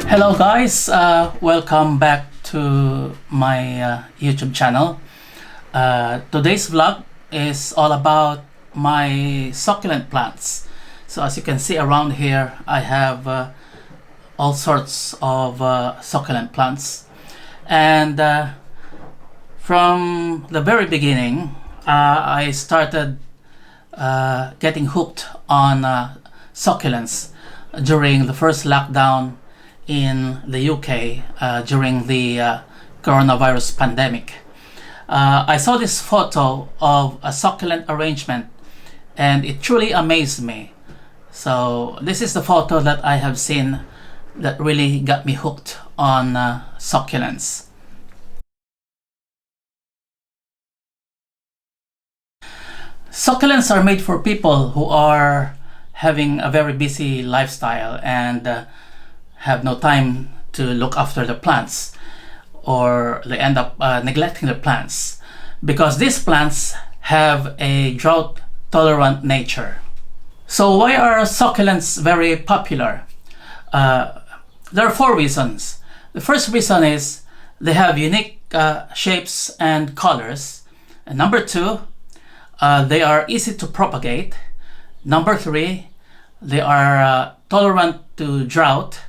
Hello guys, welcome back to my YouTube channel. Today's vlog is all about my succulent plants. So as you can see around here, I have all sorts of succulent plants, and from the very beginning I started getting hooked on succulents during the first lockdown in the UK during the coronavirus pandemic. I saw this photo of a succulent arrangement and it truly amazed me. So this is the photo that I have seen that really got me hooked on succulents. Succulents are made for people who are having a very busy lifestyle and have no time to look after the plants, or they end up neglecting the plants, because these plants have a drought tolerant nature. So why are succulents very popular? There are four reasons. The first reason is they have unique shapes and colors. And number two, they are easy to propagate. Number three, they are tolerant to drought.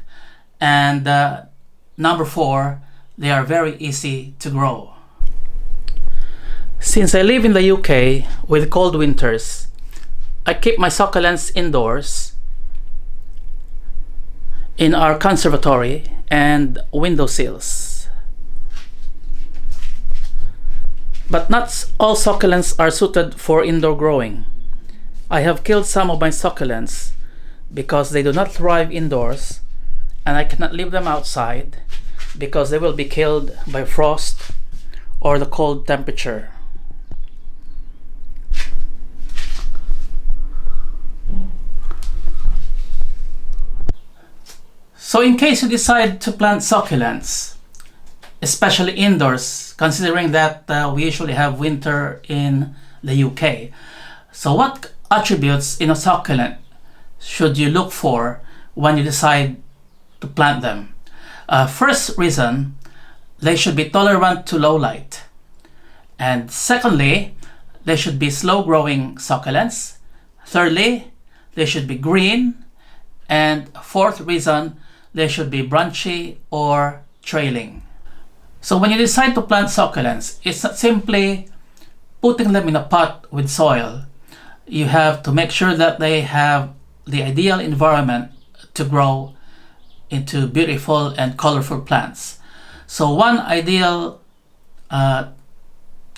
And number four, they are very easy to grow. Since I live in the UK with cold winters, I keep my succulents indoors in our conservatory and windowsills. But not all succulents are suited for indoor growing. I have killed some of my succulents because they do not thrive indoors, and I cannot leave them outside because they will be killed by frost or the cold temperature. So in case you decide to plant succulents, especially indoors, considering that we usually have winter in the UK, so what attributes in a succulent should you look for when you decide to plant them? First reason, they should be tolerant to low light. And secondly, they should be slow growing succulents. Thirdly, they should be green. And fourth reason, they should be branchy or trailing. So when you decide to plant succulents, it's not simply putting them in a pot with soil. You have to make sure that they have the ideal environment to grow into beautiful and colorful plants. So one ideal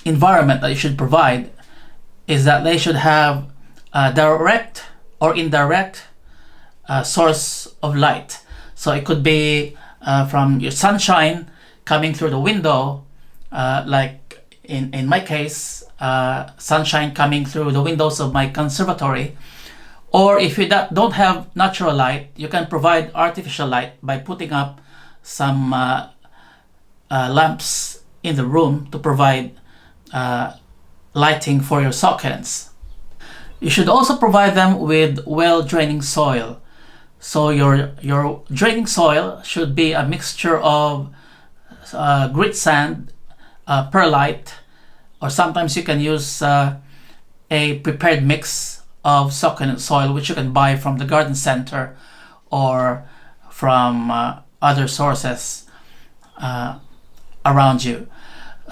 environment that you should provide is that they should have a direct or indirect source of light. So it could be from your sunshine coming through the window, like in my case, sunshine coming through the windows of my conservatory. Or if you don't have natural light, you can provide artificial light by putting up some lamps in the room to provide lighting for your succulents. You should also provide them with well-draining soil So your draining soil should be a mixture of grit sand, perlite, or sometimes you can use a prepared mix of succulent soil, which you can buy from the garden center or from other sources around you.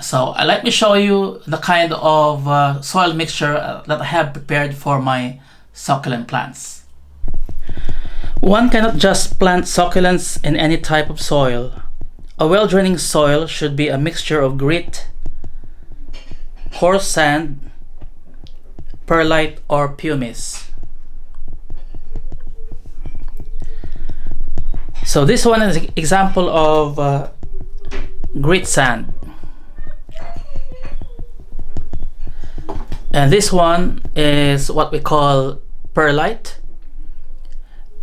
So let me show you the kind of soil mixture that I have prepared for my succulent plants. One cannot just plant succulents in any type of soil. A well-draining soil should be a mixture of grit, coarse sand, perlite, or pumice. So this one is an example of grit sand. And this one is what we call perlite.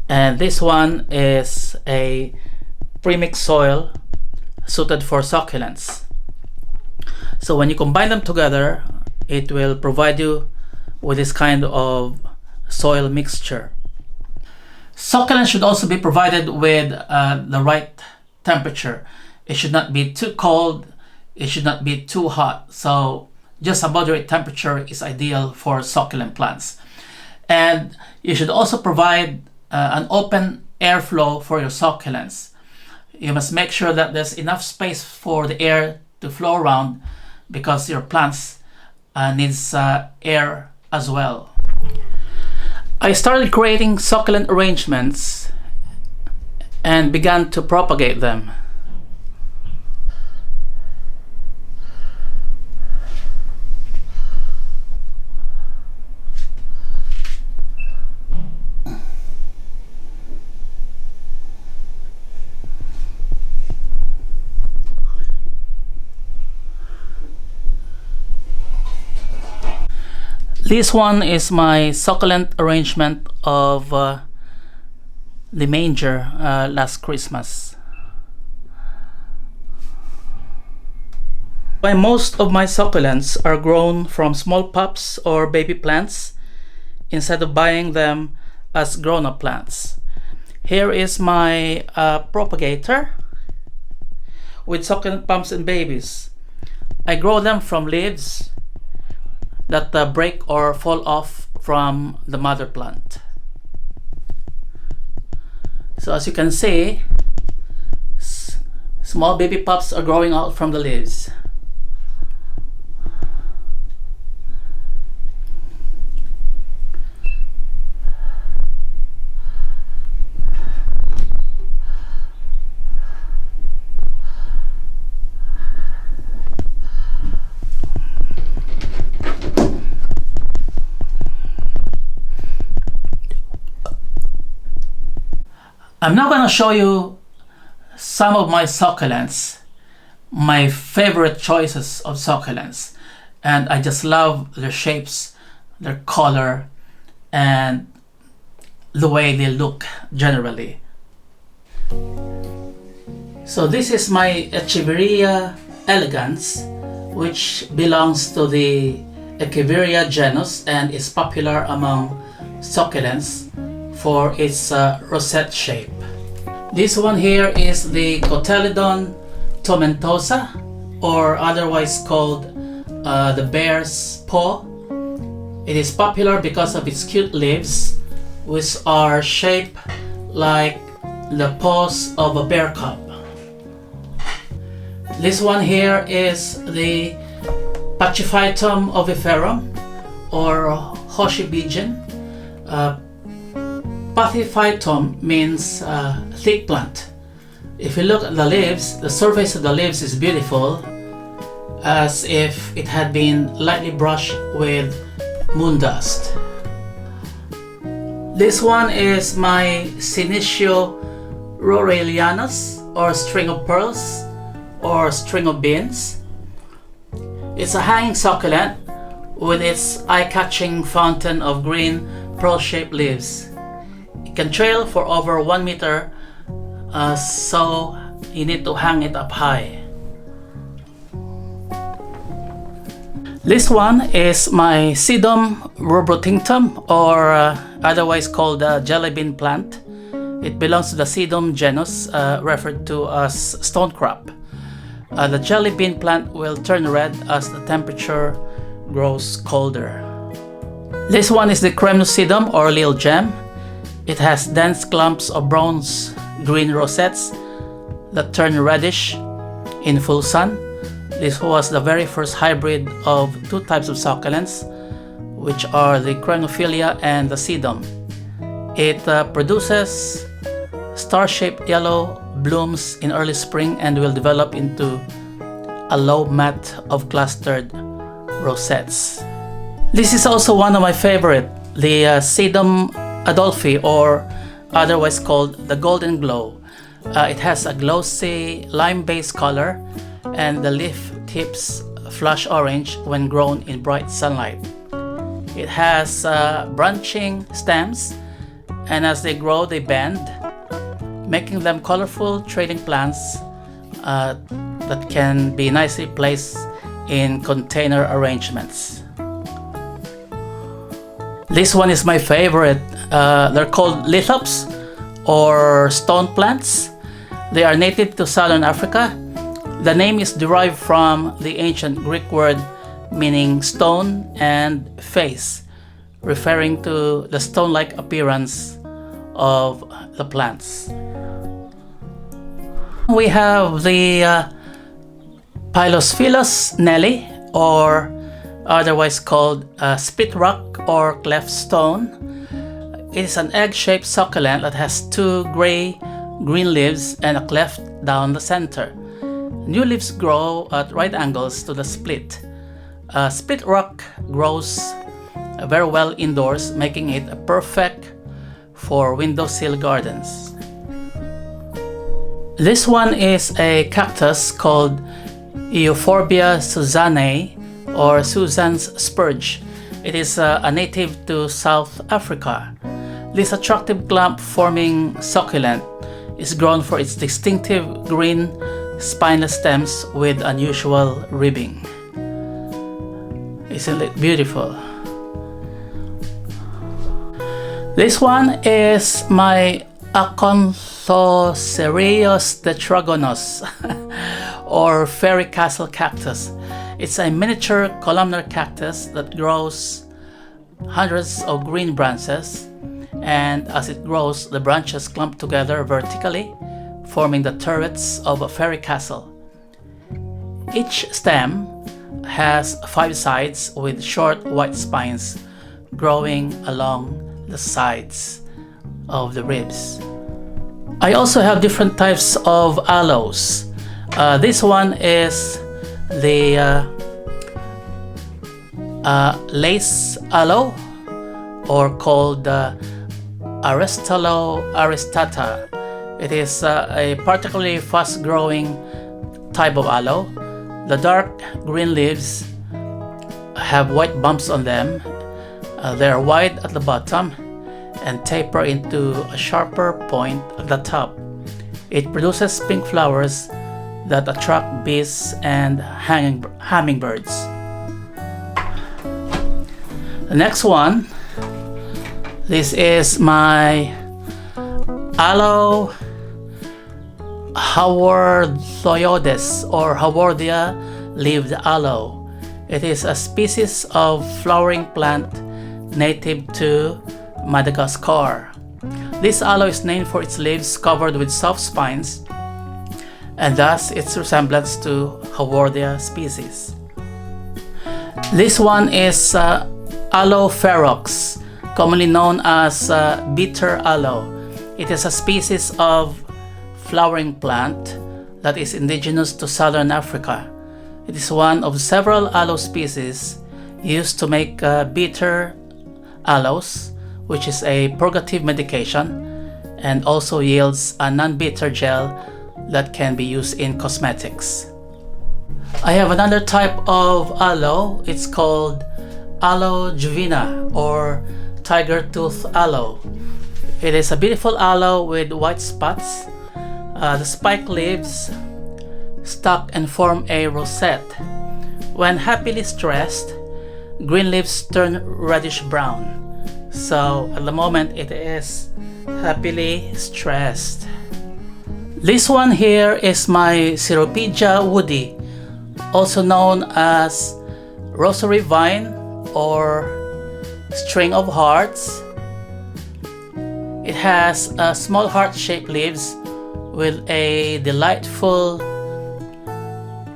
And this one is a premixed soil suited for succulents. So when you combine them together, it will provide you with this kind of soil mixture. Succulents should also be provided with the right temperature. It should not be too cold, it should not be too hot. So just a moderate temperature is ideal for succulent plants. And you should also provide an open airflow for your succulents. You must make sure that there's enough space for the air to flow around, because your plants needs air as well. I started creating succulent arrangements and began to propagate them. This one is my succulent arrangement of the manger last Christmas. Most of my succulents are grown from small pups or baby plants instead of buying them as grown-up plants. Here is my propagator with succulent pups and babies. I grow them from leaves that break or fall off from the mother plant. So as you can see, small baby pups are growing out from the leaves. I'm now going to show you some of my succulents, my favorite choices of succulents, and I just love their shapes, their color, and the way they look generally. So this is my Echeveria elegans, which belongs to the Equiviria genus and is popular among succulents for its rosette shape. This one here is the Colidon Tomentosa, or otherwise called the bear's paw. It is popular because of its cute leaves, which are shaped like the paws of a bear cub. This one here is the patiphytum ovipharum, or Hoshibijin. Patiphytum means thick plant. If you look at the leaves, the surface of the leaves is beautiful, as if it had been lightly brushed with moon dust. This one is my Sinisiohawardi, or string of pearls, or string of beans. It's a hanging succulent with its eye-catching fountain of green pearl-shaped leaves. It can trail for over 1 meter, so you need to hang it up high. This one is my Sedum Reflection, or otherwise called the jelly bean plant. It belongs to the Sedum genus, referred to as stone crop. The jelly bean plant will turn red as the temperature grows colder. This one is the Creme sedum or Lil Gem. It has dense clumps of bronze green rosettes that turn reddish in full sun. This was the very first hybrid of two types of succulents, which are the Crenophilia and the Sedum. It produces star-shaped yellow blooms in early spring and will develop into a low mat of clustered rosettes. This is also one of my favorite, the Sedum adolfi, or otherwise called the golden glow. It has a glossy lime-based color and the leaf tips flush orange when grown in bright sunlight. It has branching stems, and as they grow they bend, making them colorful trading plants that can be nicely placed in container arrangements. This one is my favorite. They're called Lithops or stone plants. They are native to southern Africa. The name is derived from the ancient Greek word meaning stone and face, referring to the stone-like appearance of the plants. We have the Pilosphelos nelly, or otherwise called split rock or cleft stone. It is an egg-shaped succulent that has two gray-green leaves and a cleft down the center. New leaves grow at right angles to the split. Split rock grows very well indoors, making it perfect for windowsill gardens. This one is a cactus called Euphorbia Susane, or Susan's spurge. It is a native to South Africa. This attractive clump-forming succulent is grown for its distinctive green spineless stems with unusual ribbing. Isn't it beautiful? This one is my Aconsto detragonos or fairy castle cactus. It's a miniature columnar cactus that grows hundreds of green branches, and as it grows, the branches clump together vertically, forming the turrets of a fairy castle. Each stem has 5 sides with short white spines growing along the sides of the ribs. I also have different types of aloes. This one is the lace aloe, or called aristata. It is a particularly fast-growing type of aloe. The dark green leaves have white bumps on them. They are wide at the bottom and taper into a sharper point at the top. It produces pink flowers that attract bees and hummingbirds. The next one, this is my Aloe haworthioides, or haworthia leaved aloe. It is a species of flowering plant native to Madagascar. This aloe is named for its leaves covered with soft spines, and thus its resemblance to haworthia species. This one is Alloferox, commonly known as bitter aloe. It is a species of flowering plant that is indigenous to southern Africa. It is one of several aloe species used to make bitter aloes, which is a purgative medication, and also yields a non-bitter gel that can be used in cosmetics. I have another type of aloe. It's called Aloe juvina, or tiger tooth aloe. It is a beautiful aloe with white spots. The spike leaves stalk and form a rosette. When happily stressed, green leaves turn reddish brown. So at the moment it is happily stressed. This one here is my Ceropedia woody, also known as rosary vine or string of hearts. It has small heart-shaped leaves with a delightful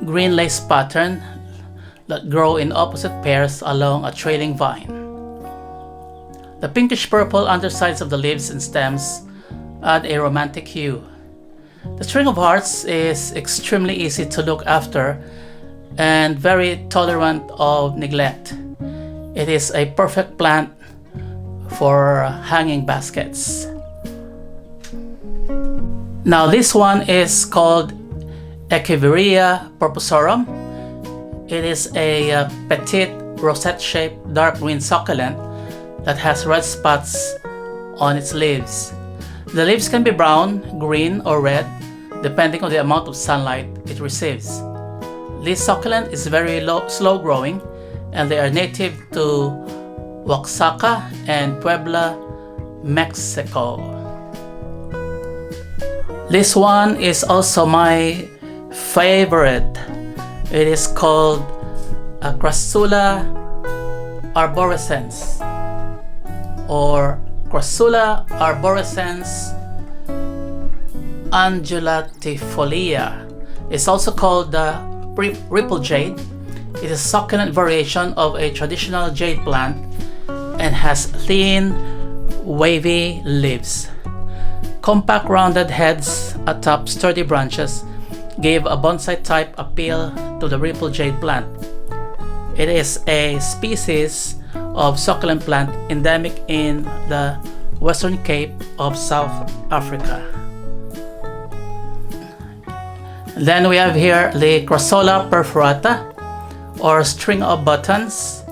green lace pattern that grow in opposite pairs along a trailing vine. The pinkish-purple undersides of the leaves and stems add a romantic hue. The string of hearts is extremely easy to look after and very tolerant of neglect. It is a perfect plant for hanging baskets. Now this one is called Echeveria purpusorum. It is a petite rosette-shaped dark green succulent that has red spots on its leaves. The leaves can be brown, green, or red depending on the amount of sunlight it receives. This succulent is very slow growing and they are native to Oaxaca and Puebla, Mexico. This one is also my favorite. It is called Crasula arborescens or Crasula arborescens undulatifolia. It's also called the ripple jade. It is a succulent variation of a traditional jade plant and has thin, wavy leaves. Compact rounded heads atop sturdy branches gave a bonsai-type appeal to the ripple jade plant. It is a species of succulent plant endemic in the Western Cape of South Africa. Then we have here the Krasula perforata or string of buttons.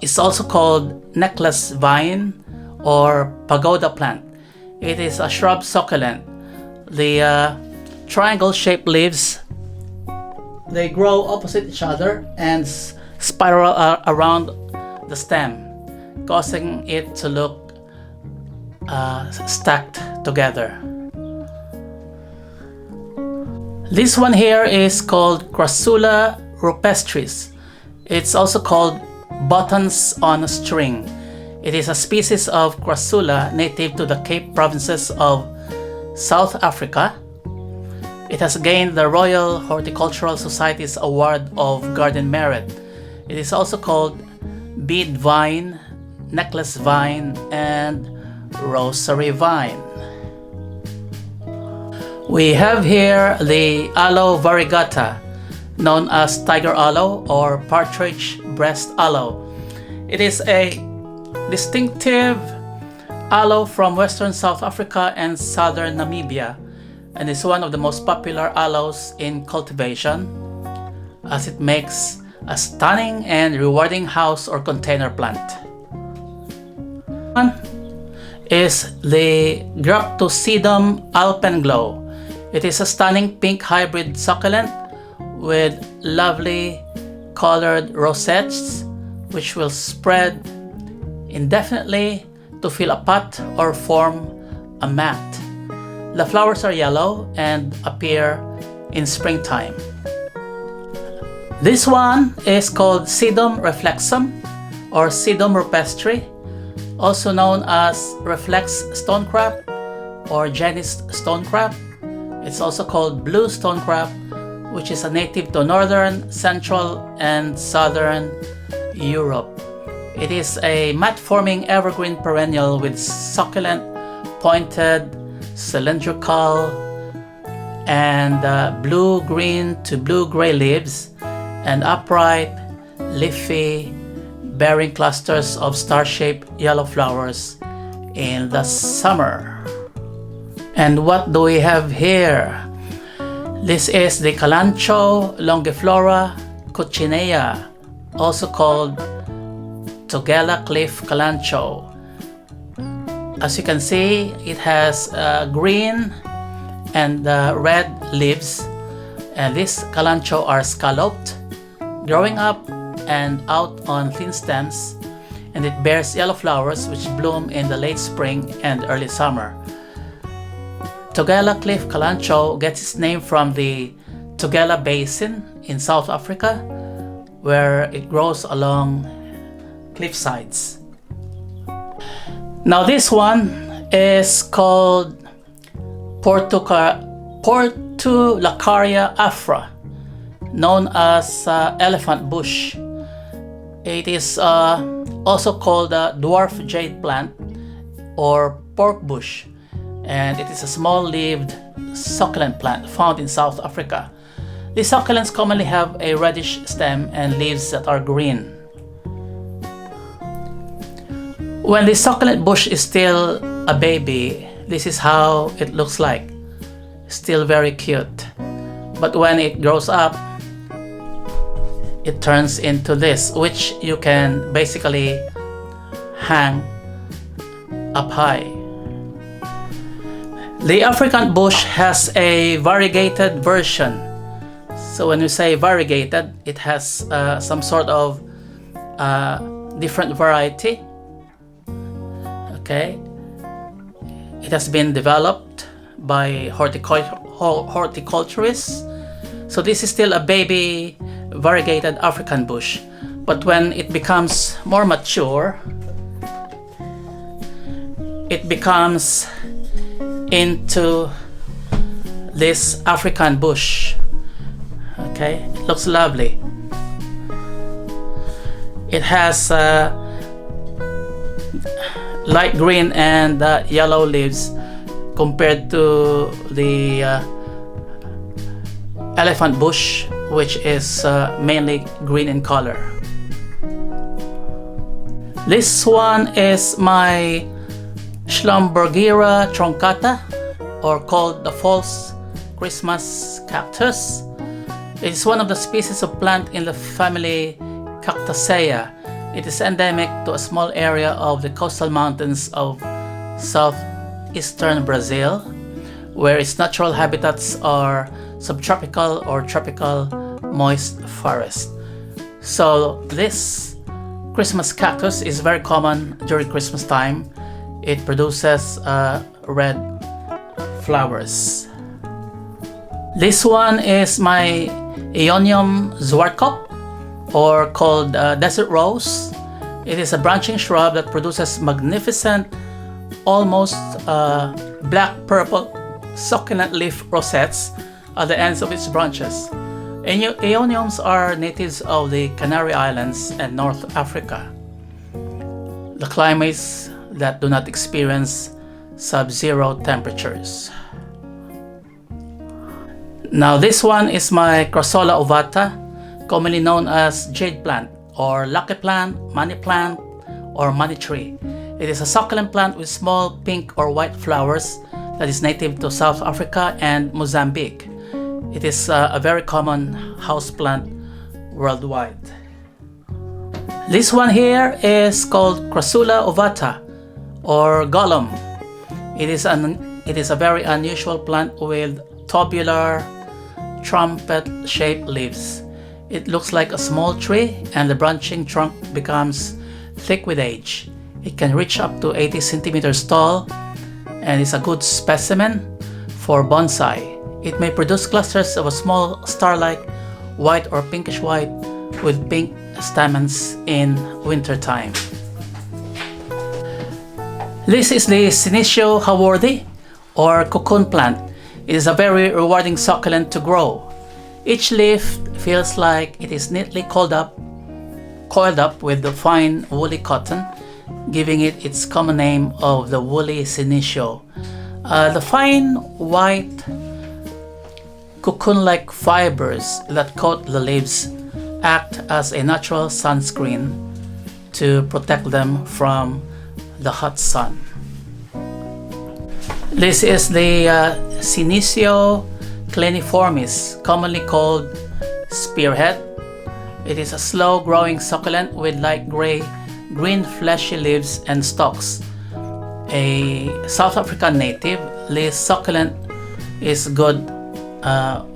It's also called necklace vine or pagoda plant. It is a shrub succulent. The triangle-shaped leaves, they grow opposite each other and spiral around the stem, causing it to look stacked together. This one here is called Crasula Ropestress. It's also called buttons on a string. It is a species of Crasula native to the Cape provinces of South Africa. It has gained the Royal Horticultural Society's Award of Garden Merit. It is also called bead vine, necklace vine, and rosary vine. We have here the Aloe variegata, known as tiger aloe or partridge breast aloe. It is a distinctive aloe from western South Africa and southern Namibia, and is one of the most popular aloes in cultivation, as it makes a stunning and rewarding house or container plant. One is the Grotto Sedum Alpenglow. It is a stunning pink hybrid succulent with lovely colored rosettes which will spread indefinitely to fill a pot or form a mat. The flowers are yellow and appear in springtime. This one is called Sedum Reflection or Sedum Ropestress, also known as Reflex Stonecrab or Genist Stonecrab. It's also called Blue Stonecrab, which is a native to northern, central, and southern Europe. It is a mat-forming evergreen perennial with succulent, pointed, cylindrical, and blue-green to blue-gray leaves, and upright, leafy, bearing clusters of star-shaped yellow flowers in the summer. And what do we have here? This is the Kalanchoe longiflora coccinea, also called Tugela cliff kalanchoe. As you can see, it has green and red leaves, and these kalanchoe are scalloped, growing up and out on thin stems, and it bears yellow flowers which bloom in the late spring and early summer. Tugela cliff kalanchoe gets its name from the Tugela Basin in South Africa, where it grows along cliff sides. Now this one is called Portulacaria afra, known as elephant bush. It is also called a dwarf jade plant or pork bush, and it is a small-leaved succulent plant found in South Africa. These succulents commonly have a reddish stem and leaves that are green. When the succulent bush is still a baby, this is how it looks like. Still very cute. But when it grows up, it turns into this, which you can basically hang up high. The African bush has a variegated version. So when we say variegated, it has some sort of different variety. Okay, it has been developed by horticulturists. So this is still a baby variegated African bush, but when it becomes more mature, it becomes into this African bush. Okay, it looks lovely. It has light green and yellow leaves compared to the elephant bush, which is mainly green in color. This one is my Schlumbergera truncata, or called the false Christmas cactus. It is one of the species of plant in the family Cactaceae. It is endemic to a small area of the coastal mountains of southeastern Brazil, where its natural habitats are subtropical or tropical moist forest. So this Christmas cactus is very common during Christmas time. It produces red flowers. This one is my Aeonium Zwartkop, or called desert rose. It is a branching shrub that produces magnificent, almost black-purple succulent leaf rosettes at the ends of its branches. Aeoniums are natives of the Canary Islands and North Africa, the climates that do not experience sub-zero temperatures. Now this one is my Krasula Ovata, commonly known as jade plant, or lucky plant, money plant, or money tree. It is a succulent plant with small pink or white flowers that is native to South Africa and Mozambique. It is a very common house plant worldwide. This one here is called Krasula Ovata, or Gollum. It is a very unusual plant with tubular, trumpet-shaped leaves. It looks like a small tree, and the branching trunk becomes thick with age. It can reach up to 80 centimeters tall and is a good specimen for bonsai. It may produce clusters of a small star-like white or pinkish white with pink stamens in wintertime. This is the Sinisiohawardi, or cocoon plant. It is a very rewarding succulent to grow. Each leaf feels like it is neatly coiled up with the fine woolly cotton, giving it its common name of the woolly sinisio. The fine white cocoon-like fibers that coat the leaves act as a natural sunscreen to protect them from the hot sun. This is the Sinisio Cliniformis, commonly called spearhead. It is a slow-growing succulent with light gray, green fleshy leaves and stalks. A South African native, this succulent is good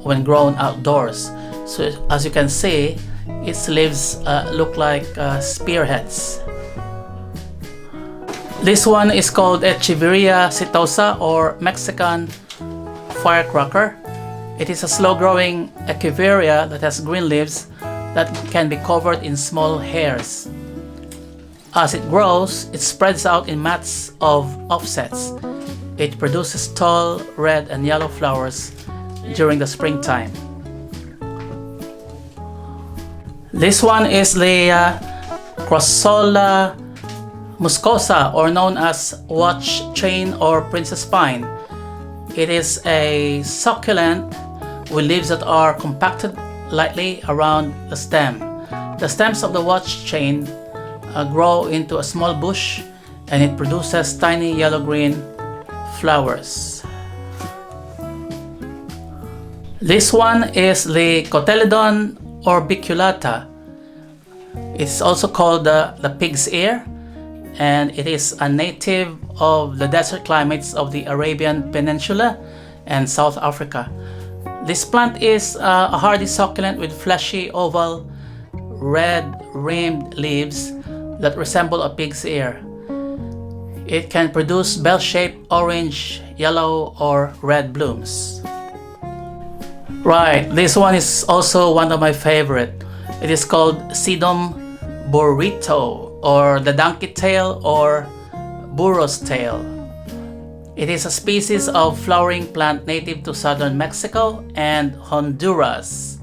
when grown outdoors. So as you can see, its leaves look like spearheads. This one is called Echeveria setosa or Mexican firecracker. It is a slow-growing Equiviria that has green leaves that can be covered in small hairs. As it grows, it spreads out in mats of offsets. It produces tall red and yellow flowers during the springtime. This one is the Crasula muscosa, or known as watch chain or princess pine. It is a succulent with leaves that are compacted lightly around the stem. The stems of the watch chain grow into a small bush, and it produces tiny yellow-green flowers. This one is the Cotellidon orbiculata. It's also called the pig's ear, and it is a native of the desert climates of the Arabian Peninsula and South Africa. This plant is a hardy succulent with fleshy, oval, red-rimmed leaves that resemble a pig's ear. It can produce bell-shaped orange, yellow, or red blooms. Right, this one is also one of my favorite. It is called Sedum burrito, or the donkey tail, or burro's tail. It is a species of flowering plant native to southern Mexico and Honduras.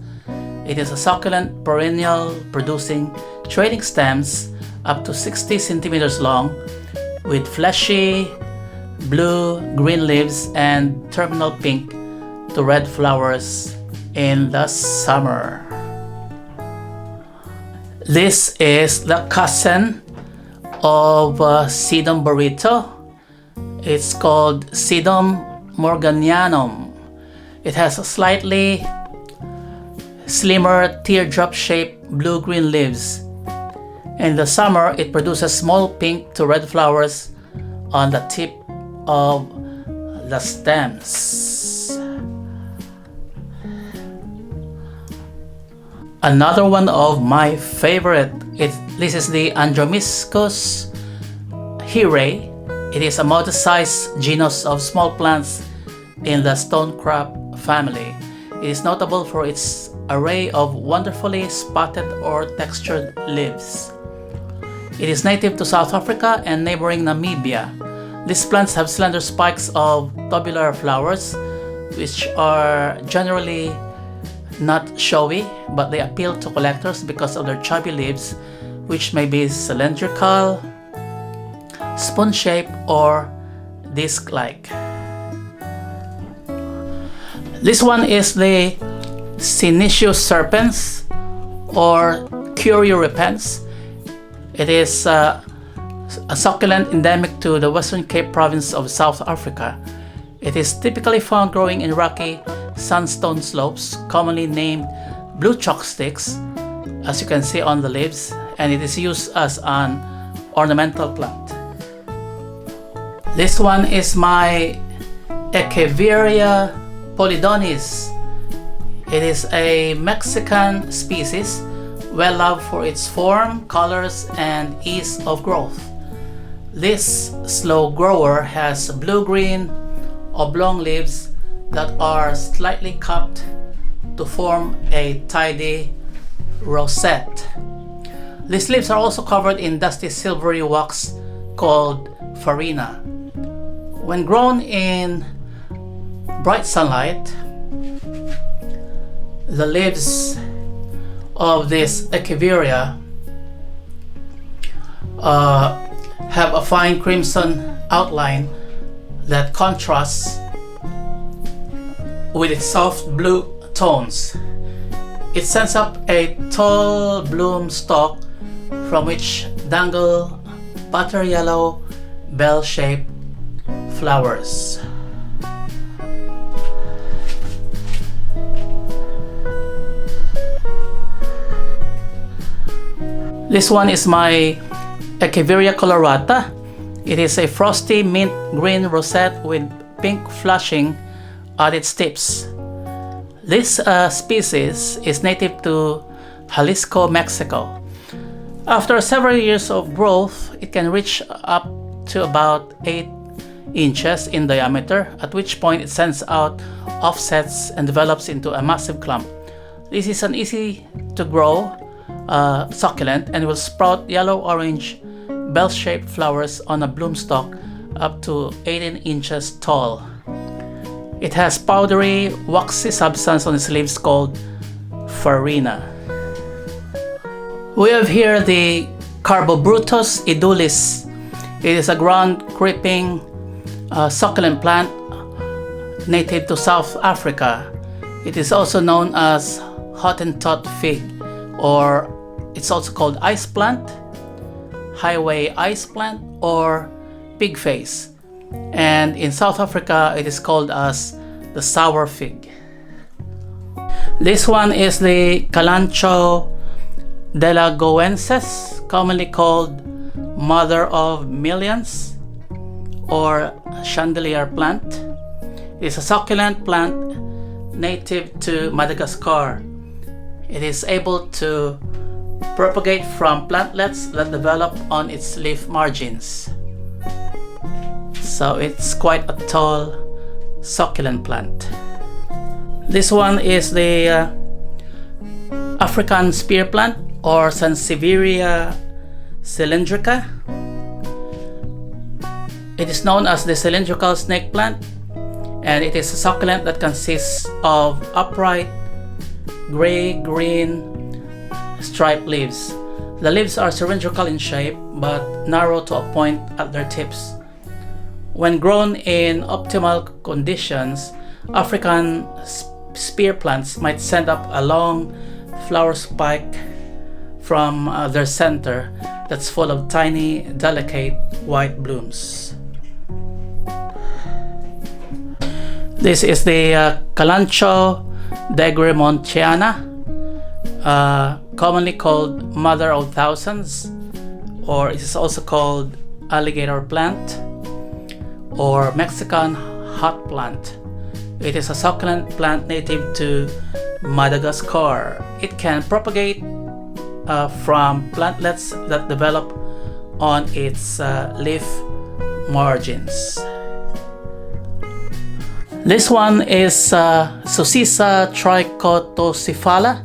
It is a succulent perennial producing trailing stems up to 60 centimeters long with fleshy blue-green leaves and terminal pink to red flowers in the summer. This is the cousin of Sedum burrito. It's called Sedum Morganano. It has a slightly slimmer teardrop-shaped blue-green leaves. In the summer, it produces small pink to red flowers on the tip of the stems. Another one of my favorite, this is the Andromiscus hirae. It is a modest-sized genus of small plants in the stonecrop family. It is notable for its array of wonderfully spotted or textured leaves. It is native to South Africa and neighboring Namibia. These plants have slender spikes of tubular flowers, which are generally not showy, but they appeal to collectors because of their chubby leaves, which may be cylindrical, spoon-shaped, or disc-like. This one is the Sinisiohawardi or Curio repens. It is a succulent endemic to the Western Cape province of South Africa. It is typically found growing in rocky sandstone slopes, commonly named blue chalk sticks, as you can see on the leaves, and it is used as an ornamental plant. This one is my Echeveria Polidonis. It is a Mexican species, well loved for its form, colors, and ease of growth. This slow grower has blue-green oblong leaves that are slightly cupped to form a tidy rosette. These leaves are also covered in dusty silvery wax called farina. When grown in bright sunlight, the leaves of this Equiviria have a fine crimson outline that contrasts with its soft blue tones. It sends up a tall bloom stalk from which dangle butter yellow bell-shaped flowers. This one is my Echeveria Colorada. It is a frosty mint green rosette with pink flushing at its tips. This species is native to Jalisco, Mexico. After several years of growth, it can reach up to about 8 inches in diameter, at which point it sends out offsets and develops into a massive clump. This is an easy to grow succulent and will sprout yellow-orange bell-shaped flowers on a bloom stalk up to 18 inches tall. It has powdery, waxy substance on its leaves called farina. We have here the Carbobrutus edulis. It is a ground-creeping succulent plant native to South Africa. It is also known as Hottentot fig, or it's also called ice plant, highway ice plant, or pig face. And in South Africa, it is called as the sour fig. This one is the Kalanchoe delagoensis, commonly called mother of millions, or chandelier plant. It is a succulent plant native to Madagascar. It is able to propagate from plantlets that develop on its leaf margins. So it's quite a tall succulent plant. This one is the African spear plant, or Sansevieria cylindrica. It is known as the cylindrical snake plant, and it is a succulent that consists of upright gray-green striped leaves. The leaves are cylindrical in shape but narrow to a point at their tips. When grown in optimal conditions, African spear plants might send up a long flower spike from their center that's full of tiny, delicate white blooms. This is the Kalanchoe degremontiana, commonly called mother of thousands, or it is also called alligator plant or Mexican hot plant. It is a succulent plant native to Madagascar. It can propagate from plantlets that develop on its leaf margins. This one is Succulenta trichotocephala.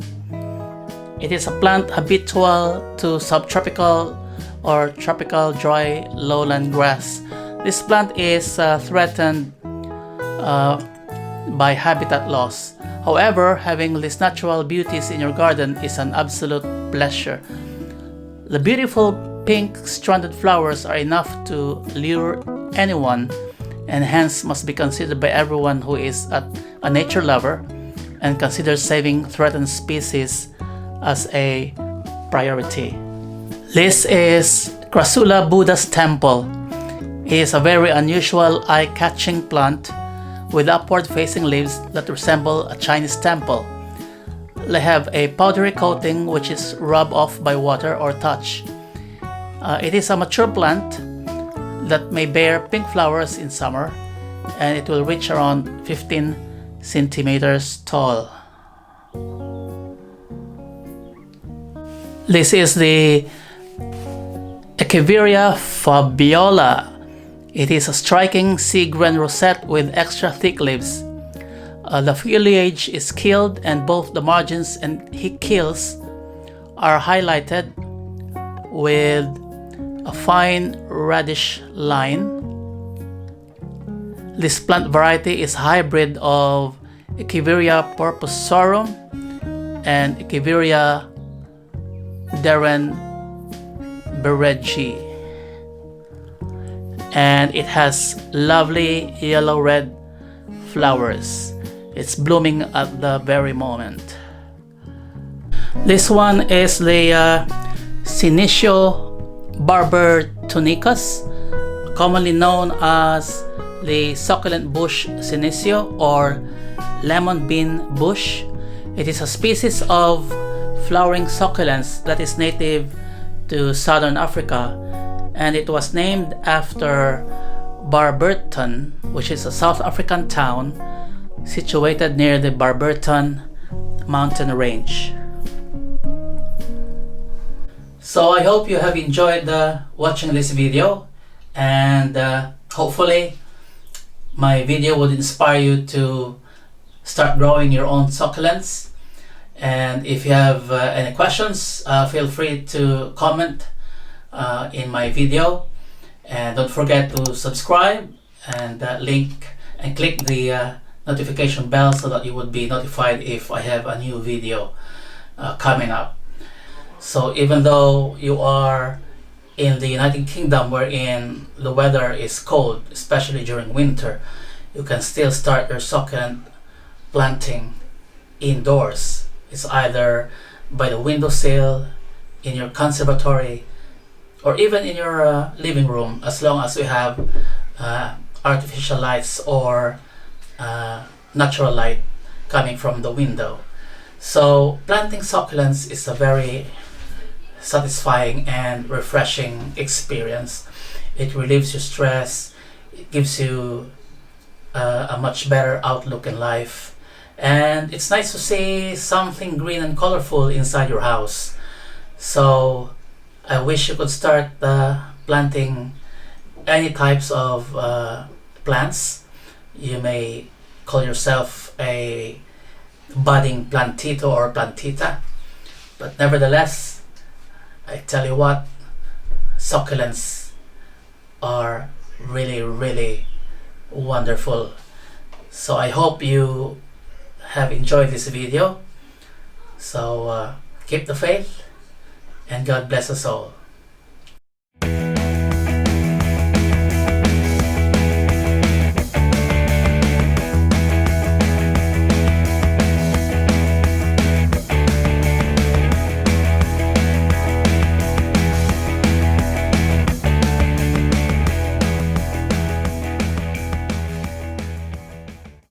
It is a plant habitual to subtropical or tropical dry lowland grass. This plant is threatened by habitat loss. However, having these natural beauties in your garden is an absolute pleasure. The beautiful pink stranded flowers are enough to lure anyone, and hence must be considered by everyone who is a nature lover and considers saving threatened species as a priority. This is Crasula Buddha's Temple. It is a very unusual eye-catching plant with upward-facing leaves that resemble a Chinese temple. They have a powdery coating which is rubbed off by water or touch. It is a mature plant that may bear pink flowers in summer, and it will reach around 15 centimeters tall. This is the Equiviria Fabiola. It is a striking sea-green rosette with extra thick leaves. The foliage is keeled, and both the margins and keels are highlighted with a fine reddish line. This plant variety is a hybrid of Echeveria purpurorum and Echeveria derenberegi, and it has lovely yellow-red flowers. It's blooming at the very moment. This one is the Sinisiohawardi, commonly known as the succulent bush sinisio or lemon bean bush. It is a species of flowering succulents that is native to southern Africa, and it was named after Barberton, which is a South African town situated near the Barberton mountain range. So I hope you have enjoyed watching this video, and hopefully my video would inspire you to start growing your own succulents. And if you have any questions, feel free to comment in my video, and don't forget to subscribe and click the notification bell so that you would be notified if I have a new video coming up. So even though you are in the United Kingdom, wherein the weather is cold, especially during winter, you can still start your succulent planting indoors. It's either by the windowsill, in your conservatory, or even in your living room, as long as you have artificial lights or natural light coming from the window. So planting succulents is a very satisfying and refreshing experience. It relieves your stress, it gives you a much better outlook in life, and it's nice to see something green and colorful inside your house. So I wish you could start planting any types of plants. You may call yourself a budding plantito or plantita, but nevertheless, I tell you what, succulents are really, really wonderful. So I hope you have enjoyed this video. So keep the faith, and God bless us all.